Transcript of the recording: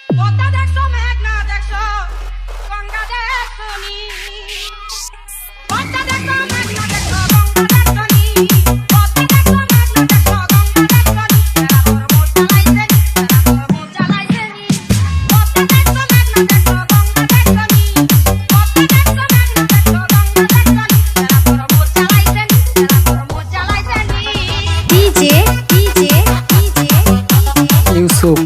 পদ্মা দেখছো মেঘনা দেখছো গঙ্গা দেখছো নি পদ্মা দেখছো মেঘনা দেখছো গঙ্গা দেখছো নি পদ্মা দেখছো মেঘনা দেখছো গঙ্গা দেখছো নি তেরা তোর মোর জ্বালাইছে নি পদ্মা দেখছো মেঘনা দেখছো গঙ্গা দেখছো নি পদ্মা দেখছো মেঘনা দেখছো গঙ্গা দেখছো নি তেরা তোর মোর জ্বালাইছে নি DJ ইউসুফ